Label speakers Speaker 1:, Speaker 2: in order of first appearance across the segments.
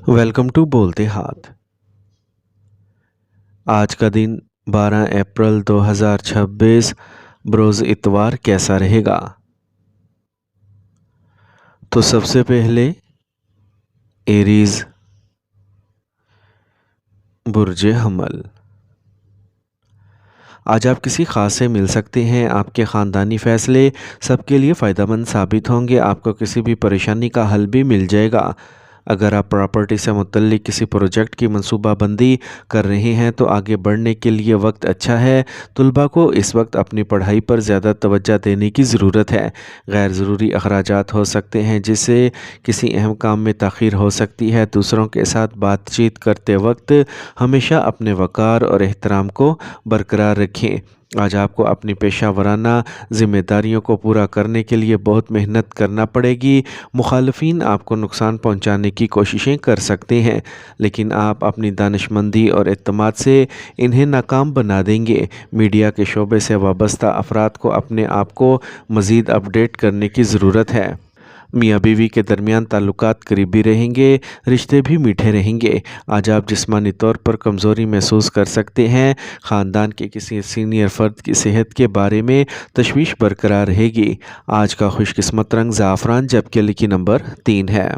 Speaker 1: Welcome to बोलते हाथ। आज का दिन 12 अप्रैल 2026 बरोज़ इतवार कैसा रहेगा? तो सबसे पहले एरीज बुर्ज हमल। आज आप किसी खास से मिल सकते हैं। आपके ख़ानदानी फ़ैसले सबके लिए फ़ायदेमंद साबित होंगे। आपको किसी भी परेशानी का हल भी मिल जाएगा। अगर आप प्रॉपर्टी से मुतल्लिक किसी प्रोजेक्ट की मंसूबाबंदी कर रहे हैं तो आगे बढ़ने के लिए वक्त अच्छा है। तुलबा को इस वक्त अपनी पढ़ाई पर ज़्यादा तवज्जो देने की ज़रूरत है। गैर ज़रूरी अखराजात हो सकते हैं जिससे किसी अहम काम में ताख़ीर हो सकती है। दूसरों के साथ बातचीत करते वक्त हमेशा अपने वक़ार और एहतराम को बरकरार रखें। आज आपको अपनी पेशा वराना ज़िम्मेदारियों को पूरा करने के लिए बहुत मेहनत करना पड़ेगी। मुखालफिन आपको नुकसान पहुंचाने की कोशिशें कर सकते हैं, लेकिन आप अपनी दानिशमंदी और एतमाद से इन्हें नाकाम बना देंगे। मीडिया के शोबे से वाबस्ता अफराद को अपने आप को मज़ीद अपडेट करने की ज़रूरत है। मियाँ बीवी के दरमियान ताल्लुकात करीबी रहेंगे, रिश्ते भी मीठे रहेंगे। आज आप जिस्मानी तौर पर कमज़ोरी महसूस कर सकते हैं। ख़ानदान के किसी सीनियर फ़र्द की सेहत के बारे में तशवीश बरकरार रहेगी। आज का खुशकिस्मत रंग ज़ाफ़रान जबकि लिखी नंबर 3 है।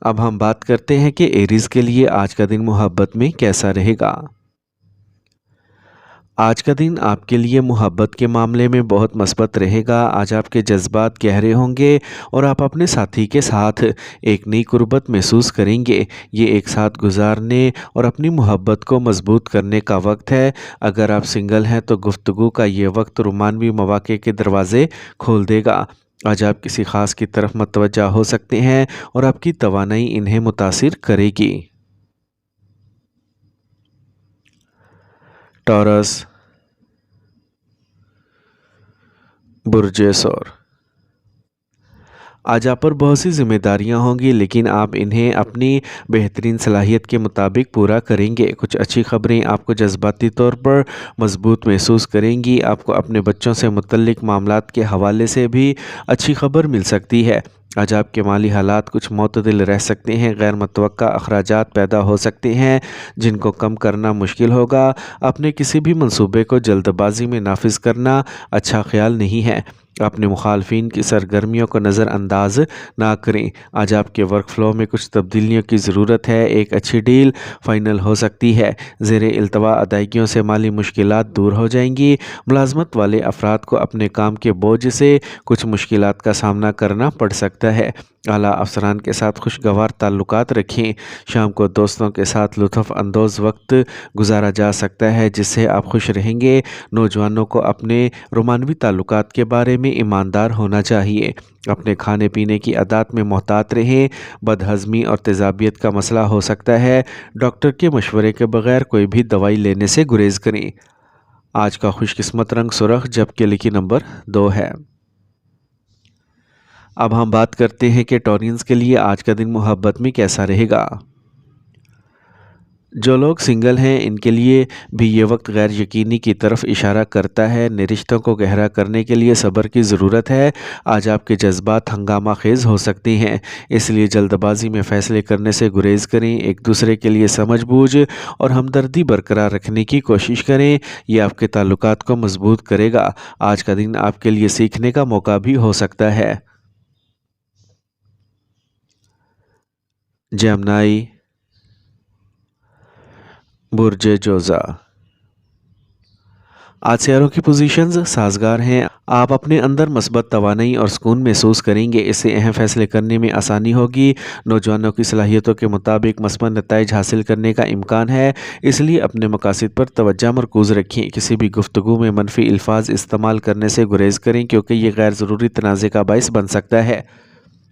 Speaker 1: अब हम बात करते हैं कि एरीज़ के लिए आज का दिन मोहब्बत में कैसा रहेगा। आज का दिन आपके लिए मोहब्बत के मामले में बहुत मस्बत रहेगा। आज आपके जज्बात गहरे होंगे और आप अपने साथी के साथ एक नई कुर्बत महसूस करेंगे। ये एक साथ गुजारने और अपनी मोहब्बत को मजबूत करने का वक्त है। अगर आप सिंगल हैं तो गुफ्तगू का ये वक्त रोमानवी मौक़े के दरवाज़े खोल देगा। आज आप किसी ख़ास की तरफ मतवज्जा हो सकते हैं और आपकी तवानाई इन्हें मुतासिर करेगी। टॉरस बुर्ज सौर। आज आप पर बहुत सी जिम्मेदारियां होंगी, लेकिन आप इन्हें अपनी बेहतरीन सलाहियत के मुताबिक पूरा करेंगे। कुछ अच्छी खबरें आपको जज्बाती तौर पर मजबूत महसूस करेंगी। आपको अपने बच्चों से मुतल्लिक मामलात के हवाले से भी अच्छी खबर मिल सकती है। आज आपके माली हालात कुछ मुतदिल रह सकते हैं। गैर मुतवक्का अखराजात पैदा हो सकते हैं जिनको कम करना मुश्किल होगा। अपने किसी भी मंसूबे को जल्दबाजी में नाफिज करना अच्छा ख्याल नहीं है। अपने मुखालफिन की सरगर्मियों को नज़रअंदाज ना करें। आज आपके वर्क फ्लो में कुछ तब्दीलियों की ज़रूरत है। एक अच्छी डील फ़ाइनल हो सकती है। ज़ेरे इल्तवा अदायगियों से माली मुश्किलात दूर हो जाएंगी। मुलाजमत वाले अफराद को अपने काम के बोझ से कुछ मुश्किलात का सामना करना पड़ सकता है। आला अफसरान के साथ खुशगवार ताल्लुकात रखें। शाम को दोस्तों के साथ लुत्फ़ अंदोज़ वक्त गुजारा जा सकता है जिससे आप खुश रहेंगे। नौजवानों को अपने रोमानवी ताल्लुकात के बारे में ईमानदार होना चाहिए। अपने खाने पीने की आदत में मोहतात रहें। बदहज़मी और तेज़ाबियत का मसला हो सकता है। डॉक्टर के मशवरे के बगैर कोई भी दवाई लेने से गुरेज करें। आज का खुशकिस्मत रंग सुरख जबकि लिखी नंबर 2 है। अब हम बात करते हैं कि टॉरियंस के लिए आज का दिन मोहब्बत में कैसा रहेगा। जो लोग सिंगल हैं इनके लिए भी ये वक्त गैर यकीनी की तरफ इशारा करता है। नए रिश्तों को गहरा करने के लिए सब्र की ज़रूरत है। आज आपके जज्बात हंगामा खेज़ हो सकते हैं, इसलिए जल्दबाजी में फ़ैसले करने से गुरेज करें। एक दूसरे के लिए समझ बूझ और हमदर्दी बरकरार रखने की कोशिश करें। यह आपके ताल्लुकात को मजबूत करेगा। आज का दिन आपके लिए सीखने का मौका भी हो सकता है। जेमिनी बुर्ज जोज़ा। आज सियारों की पोजीशंस साजगार हैं। आप अपने अंदर मस्बत तवानाई और सुकून महसूस करेंगे। इससे अहम फैसले करने में आसानी होगी। नौजवानों की सलाहियतों के मुताबिक मस्बत नताइज हासिल करने का इम्कान है, इसलिए अपने मकासद पर तवज्जो मरकूज़ रखें। किसी भी गुफ्तगू में मनफी अल्फाज इस्तेमाल करने से गुरेज करें क्योंकि ये गैर ज़रूरी तनाज़े का बाइस बन सकता है।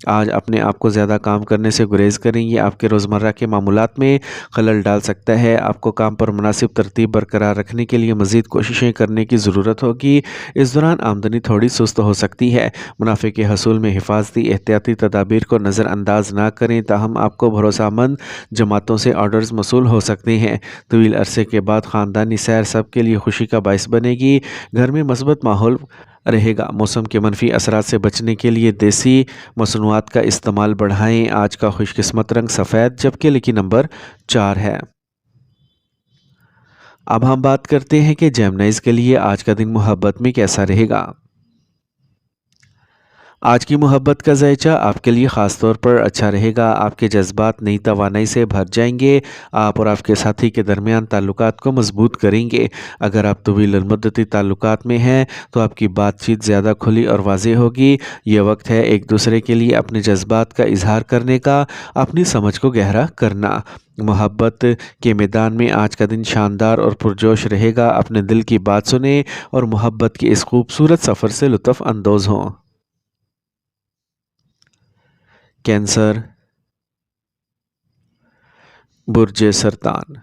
Speaker 1: आज अपने आप को ज़्यादा काम करने से गुरेज करें। ये आपके रोज़मर्रा के मामूलात में खलल डाल सकता है। आपको काम पर मुनासिब तरतीब बरकरार रखने के लिए मज़ीद कोशिशें करने की ज़रूरत होगी। इस दौरान आमदनी थोड़ी सुस्त हो सकती है। मुनाफे के हसूल में हिफाजती एहतियाती तदाबीर को नज़रअंदाज ना करें, ताहम आपको भरोसामंद जमातों से ऑर्डर्स मसूल हो सकते हैं। तवील अरसे के बाद ख़ानदानी सैर सब के लिए खुशी का बाइस बनेगी। घर में मस्बत माहौल رہے گا۔ موسم کے منفی اثرات سے بچنے کے لیے دیسی مصنوعات کا استعمال بڑھائیں۔ آج کا خوش قسمت رنگ سفید جبکہ لکی نمبر 4 ہے۔ اب ہم بات کرتے ہیں کہ جیمنائز کے لیے آج کا دن محبت میں کیسا رہے گا۔ آج کی محبت کا ذائچہ آپ کے لیے خاص طور پر اچھا رہے گا۔ آپ کے جذبات نئی توانائی سے بھر جائیں گے۔ آپ اور آپ کے ساتھی کے درمیان تعلقات کو مضبوط کریں گے۔ اگر آپ طویل المدتی تعلقات میں ہیں تو آپ کی بات چیت زیادہ کھلی اور واضح ہوگی۔ یہ وقت ہے ایک دوسرے کے لیے اپنے جذبات کا اظہار کرنے کا، اپنی سمجھ کو گہرا کرنا۔ محبت کے میدان میں آج کا دن شاندار اور پرجوش رہے گا۔ اپنے دل کی بات سنیں اور محبت کے اس خوبصورت سفر سے لطف اندوز ہوں۔ کینسر، برج سرطان۔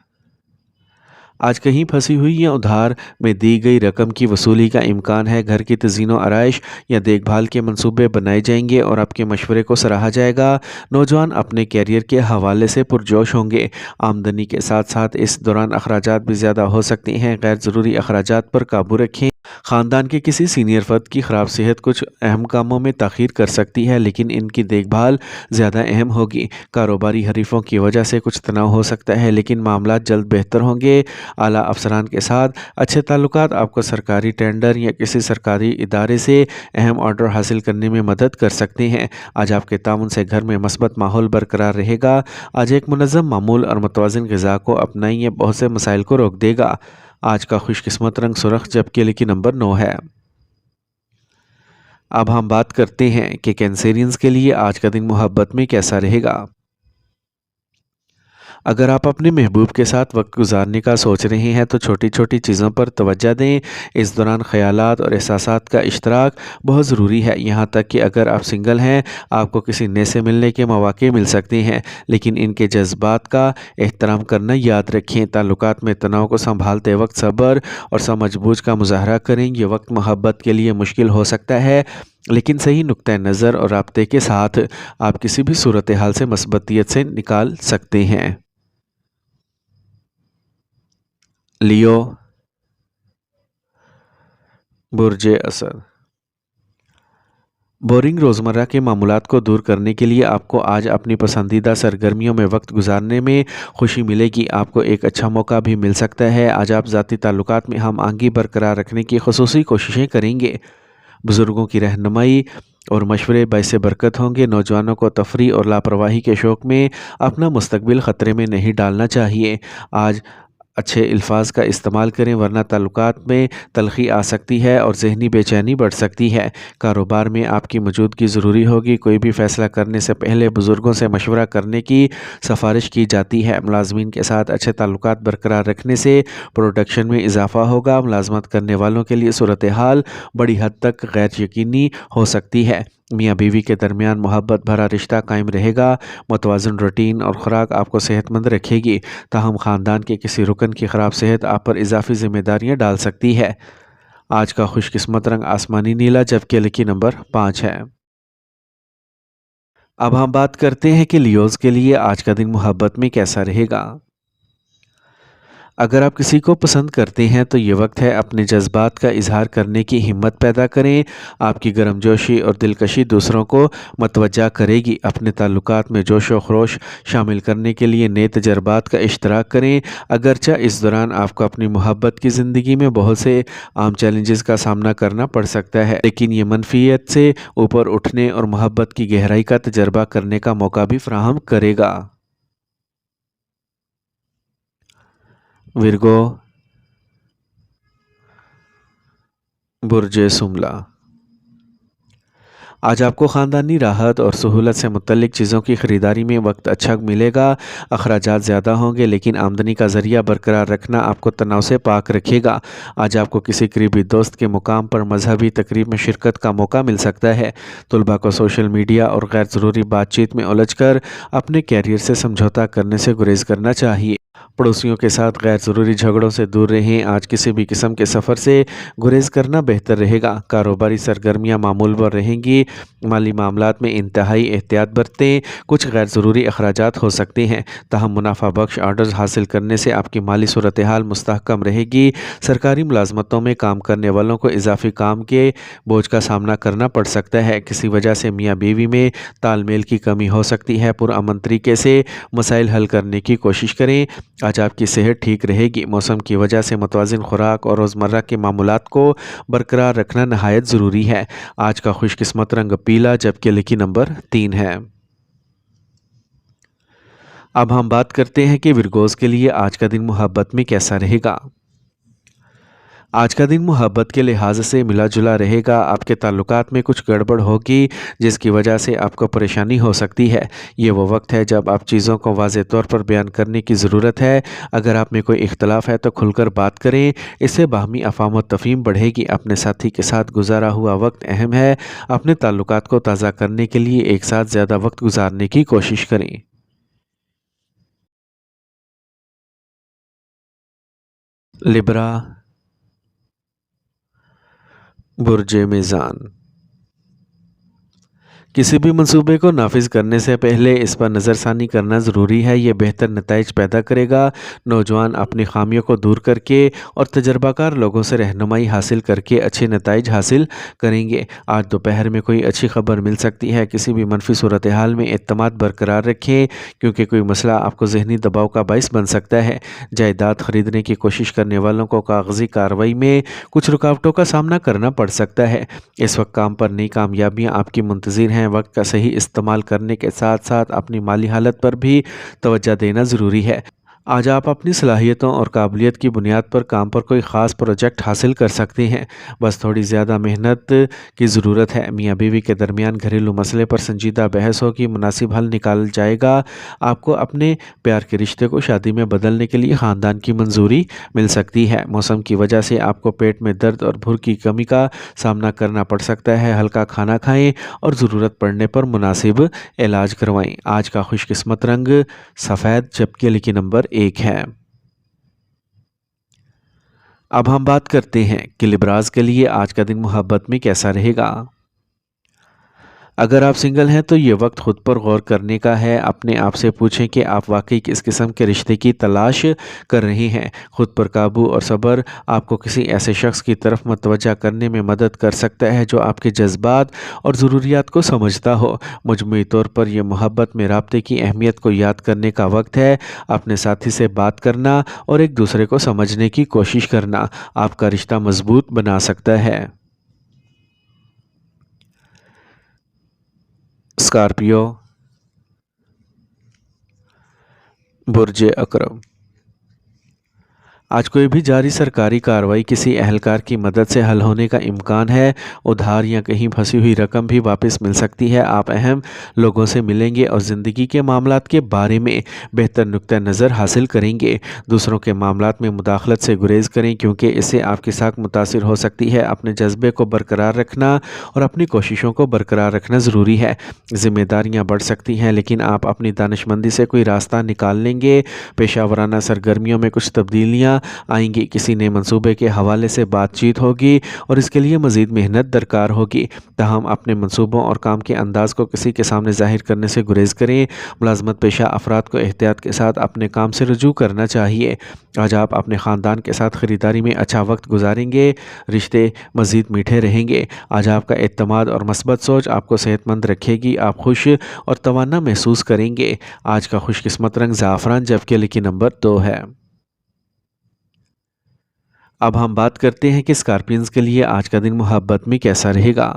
Speaker 1: آج کہیں پھنسی ہوئی یا ادھار میں دی گئی رقم کی وصولی کا امکان ہے۔ گھر کی تزئین و آرائش یا دیکھ بھال کے منصوبے بنائے جائیں گے اور آپ کے مشورے کو سراہا جائے گا۔ نوجوان اپنے کیریئر کے حوالے سے پرجوش ہوں گے۔ آمدنی کے ساتھ ساتھ اس دوران اخراجات بھی زیادہ ہو سکتے ہیں۔ غیر ضروری اخراجات پر قابو رکھیں۔ خاندان کے کسی سینئر فرد کی خراب صحت کچھ اہم کاموں میں تاخیر کر سکتی ہے، لیکن ان کی دیکھ بھال زیادہ اہم ہوگی۔ کاروباری حریفوں کی وجہ سے کچھ تناؤ ہو سکتا ہے، لیکن معاملات جلد بہتر ہوں گے۔ اعلیٰ افسران کے ساتھ اچھے تعلقات آپ کو سرکاری ٹینڈر یا کسی سرکاری ادارے سے اہم آرڈر حاصل کرنے میں مدد کر سکتے ہیں۔ آج آپ کے تعاون سے گھر میں مثبت ماحول برقرار رہے گا۔ آج ایک منظم معمول اور متوازن غذا کو اپنائیں، یہ بہت سے مسائل کو روک دے گا۔ آج کا خوش قسمت رنگ سرخ جبکہ لکی نمبر 9 ہے۔ اب ہم بات کرتے ہیں کہ کینسیرینز کے لیے آج کا دن محبت میں کیسا رہے گا۔ اگر آپ اپنے محبوب کے ساتھ وقت گزارنے کا سوچ رہے ہیں تو چھوٹی چھوٹی چیزوں پر توجہ دیں۔ اس دوران خیالات اور احساسات کا اشتراک بہت ضروری ہے۔ یہاں تک کہ اگر آپ سنگل ہیں، آپ کو کسی نئے سے ملنے کے مواقع مل سکتے ہیں، لیکن ان کے جذبات کا احترام کرنا یاد رکھیں۔ تعلقات میں تناؤ کو سنبھالتے وقت صبر اور سمجھ بوجھ کا مظاہرہ کریں۔ یہ وقت محبت کے لیے مشکل ہو سکتا ہے، لیکن صحیح نقطہ نظر اور رابطے کے ساتھ آپ کسی بھی صورتحال سے مثبتیت سے نکال سکتے ہیں۔ لیو، برج اسد۔ بورنگ روزمرہ کے معمولات کو دور کرنے کے لیے آپ کو آج اپنی پسندیدہ سرگرمیوں میں وقت گزارنے میں خوشی ملے گی۔ آپ کو ایک اچھا موقع بھی مل سکتا ہے۔ آج آپ ذاتی تعلقات میں ہم آہنگی برقرار رکھنے کی خصوصی کوششیں کریں گے۔ بزرگوں کی رہنمائی اور مشورے باعث برکت ہوں گے۔ نوجوانوں کو تفریح اور لاپرواہی کے شوق میں اپنا مستقبل خطرے میں نہیں ڈالنا چاہیے۔ آج اچھے الفاظ کا استعمال کریں، ورنہ تعلقات میں تلخی آ سکتی ہے اور ذہنی بے چینی بڑھ سکتی ہے۔ کاروبار میں آپ کی موجودگی ضروری ہوگی۔ کوئی بھی فیصلہ کرنے سے پہلے بزرگوں سے مشورہ کرنے کی سفارش کی جاتی ہے۔ ملازمین کے ساتھ اچھے تعلقات برقرار رکھنے سے پروڈکشن میں اضافہ ہوگا۔ ملازمت کرنے والوں کے لیے صورتحال بڑی حد تک غیر یقینی ہو سکتی ہے۔ میاں بیوی کے درمیان محبت بھرا رشتہ قائم رہے گا۔ متوازن روٹین اور خوراک آپ کو صحت مند رکھے گی، تاہم خاندان کے کسی رکن کی خراب صحت آپ پر اضافی ذمہ داریاں ڈال سکتی ہے۔ آج کا خوش قسمت رنگ آسمانی نیلا جبکہ لکی نمبر 5 ہے۔ اب ہم بات کرتے ہیں کہ لیوز کے لیے آج کا دن محبت میں کیسا رہے گا۔ اگر آپ کسی کو پسند کرتے ہیں تو یہ وقت ہے اپنے جذبات کا اظہار کرنے کی ہمت پیدا کریں۔ آپ کی گرم جوشی اور دلکشی دوسروں کو متوجہ کرے گی۔ اپنے تعلقات میں جوش و خروش شامل کرنے کے لیے نئے تجربات کا اشتراک کریں۔ اگرچہ اس دوران آپ کو اپنی محبت کی زندگی میں بہت سے عام چیلنجز کا سامنا کرنا پڑ سکتا ہے، لیکن یہ منفیت سے اوپر اٹھنے اور محبت کی گہرائی کا تجربہ کرنے کا موقع بھی فراہم کرے گا۔ ورگو، برج سملا۔ آج آپ کو خاندانی راحت اور سہولت سے متعلق چیزوں کی خریداری میں وقت اچھا ملے گا۔ اخراجات زیادہ ہوں گے، لیکن آمدنی کا ذریعہ برقرار رکھنا آپ کو تناؤ سے پاک رکھے گا۔ آج آپ کو کسی قریبی دوست کے مقام پر مذہبی تقریب میں شرکت کا موقع مل سکتا ہے۔ طلباء کو سوشل میڈیا اور غیر ضروری بات چیت میں الجھ کر اپنے کیریئر سے سمجھوتا کرنے سے گریز کرنا چاہیے۔ पड़ोसियों के साथ गैर ज़रूरी झगड़ों से दूर रहें। आज किसी भी किस्म के सफ़र से गुरेज करना बेहतर रहेगा। कारोबारी सरगर्मियाँ मामूल पर रहेंगी। माली मामलात में इंतहाई एहतियात बरतें। कुछ गैर ज़रूरी अखराजात हो सकते हैं, ताहम मुनाफा बख्श आर्डर्स हासिल करने से आपकी माली सूरत हाल मुस्तहकम रहेगी। सरकारी मुलाजमतों में काम करने वालों को इजाफी काम के बोझ का सामना करना पड़ सकता है। किसी वजह से मियाँ बीवी में तालमेल की कमी हो सकती है। पुरअमन तरीके से मसाइल हल करने की कोशिश करें। आज आपकी सेहत ठीक रहेगी। मौसम की वजह से मुतवाज़िन खुराक और रोज़मर्रा के मामूलात को बरकरार रखना नहायत ज़रूरी है। आज का खुशकिस्मत रंग पीला, जबकि लकी नंबर 3 है। अब हम बात करते हैं कि विरगोज़ के लिए आज का दिन मोहब्बत में कैसा रहेगा। आज का दिन मोहब्बत के लिहाज से मिला जुला रहेगा। आपके ताल्लुकात में कुछ गड़बड़ होगी, जिसकी वजह से आपको परेशानी हो सकती है। ये वो वक्त है जब आप चीज़ों को वाज़ेह तौर पर बयान करने की ज़रूरत है। अगर आप में कोई इख्तलाफ है तो खुलकर बात करें, इससे बाहमी अफ़ाम व तफ़हीम बढ़ेगी। अपने साथी के साथ गुजारा हुआ वक्त अहम है। अपने ताल्लुकात को ताज़ा करने के लिए एक साथ ज़्यादा वक्त गुजारने की कोशिश करें। लिब्रा, बुर्ज मीज़ान। किसी भी मंसूबे को नाफिज करने से पहले इस पर नज़रसानी करना ज़रूरी है। ये बेहतर नताइज पैदा करेगा। नौजवान अपनी खामियों को दूर करके और तजर्बाकार लोगों से रहनुमाई हासिल करके अच्छे नताइज हासिल करेंगे। आज दोपहर में कोई अच्छी खबर मिल सकती है। किसी भी मनफी सूरत हाल में एतमाद बरकरार रखें, क्योंकि कोई मसला आपको जहनी दबाव का बाइस बन सकता है। जायदाद ख़रीदने की कोशिश करने वालों को कागजी कार्रवाई में कुछ रुकावटों का सामना करना पड़ सकता है। इस वक्त काम पर नई कामयाबियां आपकी मुंतज़िर हैं। वक्त का सही इस्तेमाल करने के साथ साथ अपनी माली हालत पर भी तवज्जो देना ज़रूरी है। आज आप अपनी सलाहियतों और काबिलियत की बुनियाद पर काम पर कोई ख़ास प्रोजेक्ट हासिल कर सकते हैं। बस थोड़ी ज़्यादा मेहनत की ज़रूरत है। मियाँ बीवी के दरमियान घरेलू मसले पर संजीदा बहस होगी, मुनासिब हल निकाल जाएगा। आपको अपने प्यार के रिश्ते को शादी में बदलने के लिए ख़ानदान की मंजूरी मिल सकती है। मौसम की वजह से आपको पेट में दर्द और भूख की कमी का सामना करना पड़ सकता है। हल्का खाना खाएं और ज़रूरत पड़ने पर मुनासिब इलाज करवाएं। आज का खुशकिस्मत रंग सफ़ेद, जबकि लकी नंबर 1 है। अब हम बात करते हैं कि लिब्राज के लिए आज का दिन मोहब्बत में कैसा रहेगा। अगर आप सिंगल हैं तो ये वक्त खुद पर गौर करने का है। अपने आप से पूछें कि आप वाकई किस किस्म के रिश्ते की तलाश कर रहे हैं। खुद पर काबू और सब्र आपको किसी ऐसे शख्स की तरफ मतवज्जा करने में मदद कर सकता है जो आपके जज्बात और ज़रूरियात को समझता हो। मजमूई तौर पर यह मोहब्बत में राब्ते की अहमियत को याद करने का वक्त है। अपने साथी से बात करना और एक दूसरे को समझने की कोशिश करना आपका रिश्ता मजबूत बना सकता है। स्कॉर्पियो, बुर्ज अकरम। आज कोई भी जारी सरकारी कार्रवाई किसी अहलकार की मदद से हल होने का इम्कान है। उधार या कहीं फंसी हुई रकम भी वापस मिल सकती है। आप अहम लोगों से मिलेंगे और ज़िंदगी के मामलात के बारे में बेहतर नुक्ता नज़र हासिल करेंगे। दूसरों के मामलात में मुदाखलत से गुरेज करें, क्योंकि इससे आपकी साख मुतासिर हो सकती है। अपने जज्बे को बरकरार रखना और अपनी कोशिशों को बरकरार रखना ज़रूरी है। ज़िम्मेदारियाँ बढ़ सकती हैं, लेकिन आप अपनी दानिशमंदी से कोई रास्ता निकाल लेंगे। पेशावराना सरगर्मियों में कुछ तब्दीलियाँ आएंगी। किसी नए मंसूबे के हवाले से बातचीत होगी और इसके लिए मज़ीद मेहनत दरकार होगी। ताहम अपने मंसूबों और काम के अंदाज़ को किसी के सामने ज़ाहिर करने से गुरेज करें। मुलाजमत पेशा अफराद को एहतियात के साथ अपने काम से रजू करना चाहिए। आज आप अपने ख़ानदान के साथ ख़रीदारी में अच्छा वक्त गुजारेंगे। रिश्ते मज़ीद मीठे रहेंगे। आज आपका एतमाद और मस्बत सोच आपको सेहतमंद रखेगी। आप खुश और तवाना महसूस करेंगे। आज का खुशकिस्मत रंग ज़ाफ़रान, जबकि लकी नंबर 2 है। अब हम बात करते हैं कि स्कॉर्पियंस के लिए आज का दिन मोहब्बत में कैसा रहेगा।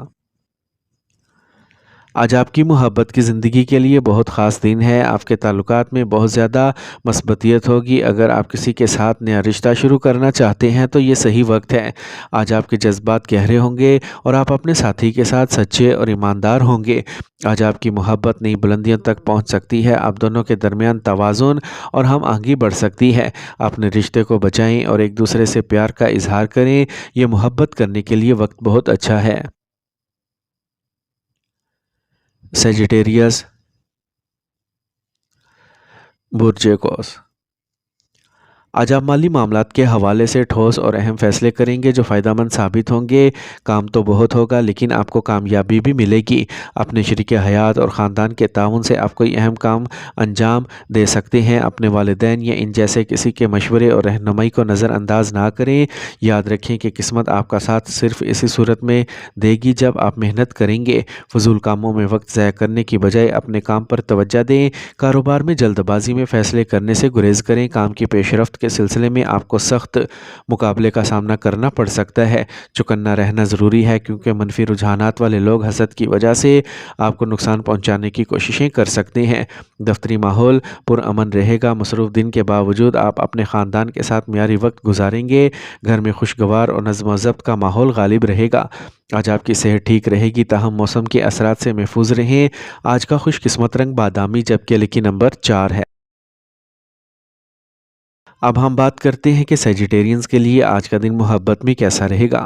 Speaker 1: आज आपकी मोहब्बत की ज़िंदगी के लिए बहुत ख़ास दिन है। आपके ताल्लुकात में बहुत ज़्यादा मस्बतियत होगी। अगर आप किसी के साथ नया रिश्ता शुरू करना चाहते हैं तो ये सही वक्त है। आज आपके जज्बात गहरे होंगे और आप अपने साथी के साथ सच्चे और ईमानदार होंगे। आज आपकी मोहब्बत नई बुलंदियों तक पहुंच सकती है। आप दोनों के दरमियान तवाज़ुन और हम आगे बढ़ सकती है। अपने रिश्ते को बचाएं और एक दूसरे से प्यार का इजहार करें। यह मोहब्बत करने के लिए वक्त बहुत अच्छा है। सेजिटेरियस, बुर्ज कौस। आज आप माली मामलात के हवाले से ठोस और अहम फैसले करेंगे जो फ़ायदेमंद साबित होंगे। काम तो बहुत होगा लेकिन आपको कामयाबी भी मिलेगी। अपने शरीके हयात और ख़ानदान के ताउन से आप कोई अहम काम अंजाम दे सकते हैं। अपने वालिदैन या इन जैसे किसी के मशवरे और रहनुमाई को नज़रअंदाज ना करें। याद रखें कि किस्मत आपका साथ सिर्फ इसी सूरत में देगी जब आप मेहनत करेंगे। फजूल कामों में वक्त ज़ाया करने की बजाय अपने काम पर तवज्जो दें। कारोबार में जल्दबाजी में फ़ैसले करने से गुरेज करें। काम की पेशरफ्त के सिलसिले में आपको सख्त मुकाबले का सामना करना पड़ सकता है। चौकन्ना रहना ज़रूरी है क्योंकि मनफी रुझानात वाले लोग हसद की वजह से आपको नुकसान पहुंचाने की कोशिशें कर सकते हैं। दफ्तरी माहौल पुरअमन रहेगा। मसरूफ़ दिन के बावजूद आप अपने ख़ानदान के साथ मियारी वक्त गुजारेंगे। घर में खुशगवार और नज़्म व ज़ब्त का माहौल गालिब रहेगा। आज आपकी सेहत ठीक रहेगी ताहम मौसम के असरात से महफूज रहें। आज का खुशकिस्मत रंग बादामी जबकि लकी नंबर 4 है। अब हम बात करते हैं कि सेजिटेरियंस के लिए आज का दिन मोहब्बत में कैसा रहेगा।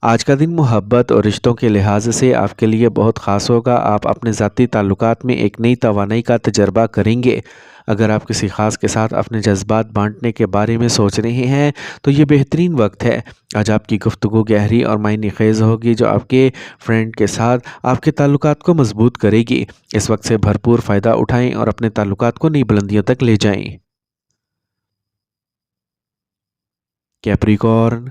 Speaker 1: आज का दिन मोहब्बत और रिश्तों के लिहाज से आपके लिए बहुत ख़ास होगा। आप अपने ज़ाती ताल्लुकात में एक नई तवानाई का तजर्बा करेंगे। अगर आप किसी ख़ास के साथ अपने जज्बात बांटने के बारे में सोच रहे हैं तो ये बेहतरीन वक्त है। आज आपकी गुफ्तगू गहरी और मायने खेज़ होगी जो आपके फ्रेंड के साथ आपके ताल्लुकात को मजबूत करेगी। इस वक्त से भरपूर फ़ायदा उठाएं और अपने ताल्लुकात को नई बुलंदियों तक ले जाएं। कैप्रिकॉर्न,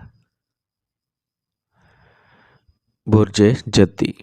Speaker 1: बुर्ज जद्दी।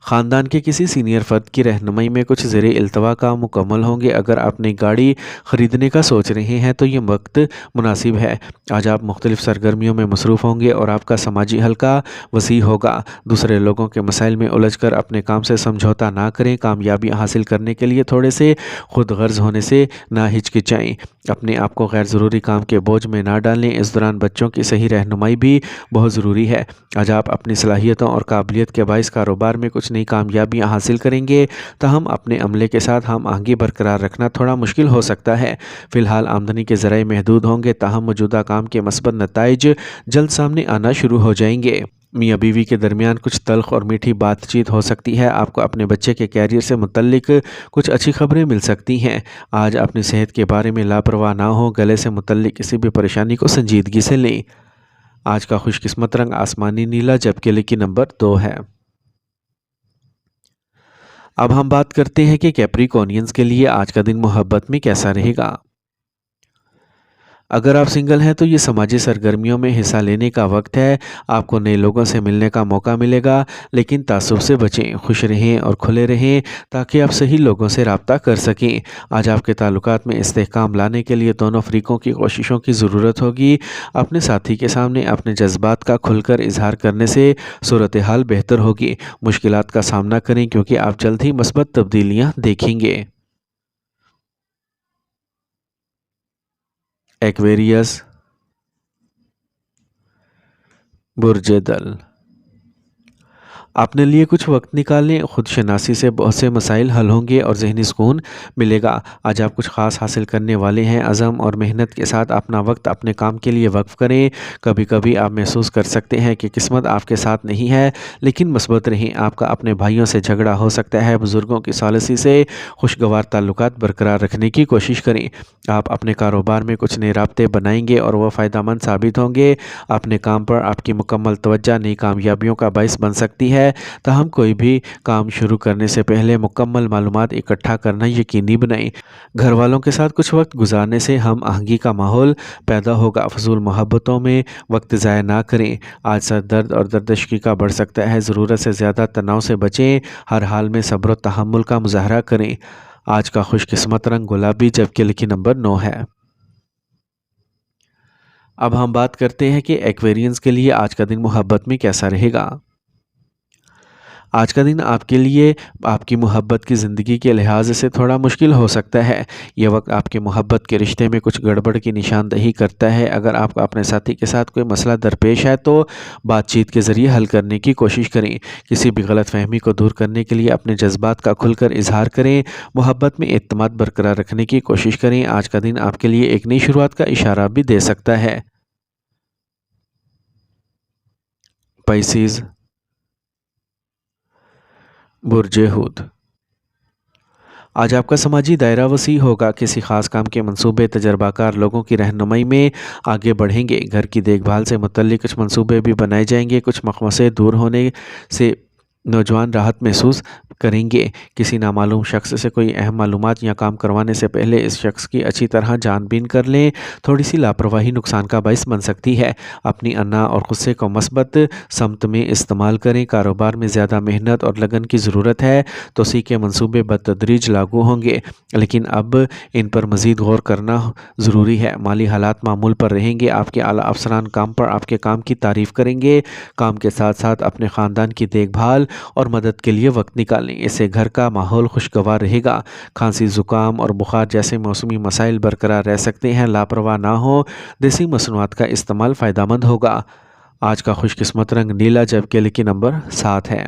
Speaker 1: ख़ानदान के किसी सीनियर फ़र्द की रहनुमाई में कुछ ज़ेरे इल्तवा काम मुकम्मल होंगे। अगर आप नई गाड़ी ख़रीदने का सोच रहे हैं तो ये वक्त मुनासिब है। आज आप मुख्तलिफ़ सरगर्मियों में मसरूफ़ होंगे और आपका समाजी हल्का वसी होगा। दूसरे लोगों के मसाइल में उलझ कर अपने काम से समझौता ना करें। कामयाबी हासिल करने के लिए थोड़े से खुद गर्ज होने से ना हिचकिचाएँ। अपने आप को गैर ज़रूरी काम के बोझ में ना डालें। इस दौरान बच्चों की सही रहनुमाई भी बहुत ज़रूरी है। आज आप अपनी सलाहियतों और काबिलियत के बाइस कारोबार में कुछ नई कामयाबियां हासिल करेंगे। ताहम अपने अमले के साथ हम आहंगी बरकरार रखना थोड़ा मुश्किल हो सकता है। फ़िलहाल आमदनी के ज़राए महदूद होंगे ताहम मौजूदा काम के मस्बत नताइज जल्द सामने आना शुरू हो जाएंगे। मियाँ बीवी के दरमियान कुछ तल्ख और मीठी बातचीत हो सकती है। आपको अपने बच्चे के कैरियर से मुतल्लिक कुछ अच्छी खबरें मिल सकती हैं। आज अपनी सेहत के बारे में लापरवाह ना हो। गले से मुतल्लिक किसी भी परेशानी को संजीदगी से लें। आज का खुशकिस्मत रंग आसमानी नीला जबकि लकी नंबर 2 है। अब हम बात करते हैं कि कैप्रिकॉर्नियंस के लिए आज का दिन मोहब्बत में कैसा रहेगा। अगर आप सिंगल हैं तो ये समाजी सरगर्मियों में हिस्सा लेने का वक्त है। आपको नए लोगों से मिलने का मौका मिलेगा लेकिन तासुब से बचें। खुश रहें और खुले रहें ताकि आप सही लोगों से रब्ता कर सकें। आज आपके ताल्लुकात में इस्तेहकाम लाने के लिए दोनों फरीकों की कोशिशों की ज़रूरत होगी। अपने साथी के सामने अपने जज्बात का खुलकर इजहार करने से सूरत हाल बेहतर होगी। मुश्किलात का सामना करें क्योंकि आप जल्द ही मस्बत तब्दीलियाँ देखेंगे। एक्वेरियस, बुर्ज दल। अपने लिए कुछ वक्त निकालें। खुद शनासी से बहुत से मसाइल हल होंगे और ज़हनी सुकून मिलेगा। आज आप कुछ ख़ास हासिल करने वाले हैं। अज़म और मेहनत के साथ अपना वक्त अपने काम के लिए वक्फ़ करें। कभी कभी आप महसूस कर सकते हैं कि किस्मत आपके साथ नहीं है लेकिन मस्बत रहें। आपका अपने भाइयों से झगड़ा हो सकता है। बुज़ुर्गों की सॉलिसी से खुशगवार ताल्लुकात बरकरार रखने की कोशिश करें। आप अपने कारोबार में कुछ नए राब्ते बनाएंगे और वह फ़ायदेमंद साबित होंगे। अपने काम पर आपकी मुकम्मल तवज्जो नई कामयाबियों का बाइस बन सकती है। ताहम कोई भी काम शुरू करने से पहले मुकम्मल मालूमात इकट्ठा करना यकीनी बनाएं। घर वालों के साथ कुछ वक्त गुजारने से हम आहंगी का माहौल पैदा होगा। फजूल मोहब्बतों में वक्त ज़ाया ना करें। आज सर दर्द और दर्दश्की का बढ़ सकता है। ज़रूरत से ज़्यादा तनाव से बचें। हर हाल में सब्र और तहम्मुल का मुजाहरा करें। आज का खुशकिस्मत रंग गुलाबी जबकि लकी नंबर 9 है। अब हम बात करते हैं कि एक्वेरियंस के लिए आज का दिन मोहब्बत में कैसा रहेगा। आज का दिन आपके लिए आपकी मोहब्बत की ज़िंदगी के लिहाज से थोड़ा मुश्किल हो सकता है। यह वक्त आपके मोहब्बत के रिश्ते में कुछ गड़बड़ की निशानदही करता है। अगर आप अपने साथी के साथ कोई मसला दरपेश है तो बातचीत के ज़रिए हल करने की कोशिश करें। किसी भी गलत फहमी को दूर करने के लिए अपने जज्बात का खुलकर इजहार करें। मोहब्बत में एतमाद बरकरार रखने की कोशिश करें। आज का दिन आपके लिए एक नई शुरुआत का इशारा भी दे सकता है। पाइसिस, बुर्ज हूत। آج آپ کا سماجی دائرہ وسیع ہوگا، کسی خاص کام کے منصوبے تجربہ کار لوگوں کی رہنمائی میں آگے بڑھیں گے، گھر کی دیکھ بھال سے متعلق کچھ منصوبے بھی بنائے جائیں گے، کچھ مقامات سے دور ہونے سے نوجوان راحت محسوس کریں گے، کسی نامعلوم شخص سے کوئی اہم معلومات یا کام کروانے سے پہلے اس شخص کی اچھی طرح جان بین کر لیں، تھوڑی سی لاپرواہی نقصان کا باعث بن سکتی ہے، اپنی انا اور غصے کو مثبت سمت میں استعمال کریں، کاروبار میں زیادہ محنت اور لگن کی ضرورت ہے، توسیع کے منصوبے بتدریج لاگو ہوں گے، لیکن اب ان پر مزید غور کرنا ضروری ہے، مالی حالات معمول پر رہیں گے، آپ کے اعلیٰ افسران کام پر آپ کے کام کی تعریف کریں گے، کام کے ساتھ ساتھ اپنے خاندان کی دیکھ بھال اور مدد کے لیے وقت نکالیں، اس سے گھر کا ماحول خوشگوار رہے گا، کھانسی زکام اور بخار جیسے موسمی مسائل برقرار رہ سکتے ہیں، لاپرواہ نہ ہو، دیسی مصنوعات کا استعمال فائدہ مند ہوگا۔ آج کا خوش قسمت رنگ نیلا جبکہ لکی نمبر 7 ہے۔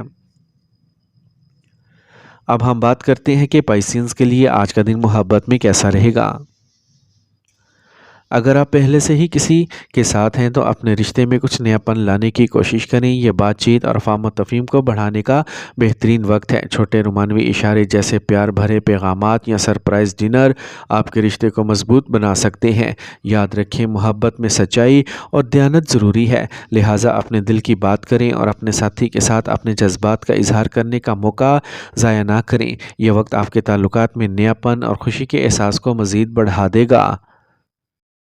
Speaker 1: اب ہم بات کرتے ہیں کہ پائسینز کے لیے آج کا دن محبت میں کیسا رہے گا۔ اگر آپ پہلے سے ہی کسی کے ساتھ ہیں تو اپنے رشتے میں کچھ نیا پن لانے کی کوشش کریں، یہ بات چیت اور فہم و تفہیم کو بڑھانے کا بہترین وقت ہے، چھوٹے رومانوی اشارے جیسے پیار بھرے پیغامات یا سرپرائز ڈنر آپ کے رشتے کو مضبوط بنا سکتے ہیں، یاد رکھیں محبت میں سچائی اور دیانت ضروری ہے، لہٰذا اپنے دل کی بات کریں اور اپنے ساتھی کے ساتھ اپنے جذبات کا اظہار کرنے کا موقع ضائع نہ کریں، یہ وقت آپ کے تعلقات میں نیا پن اور خوشی کے احساس کو مزید بڑھا دے گا۔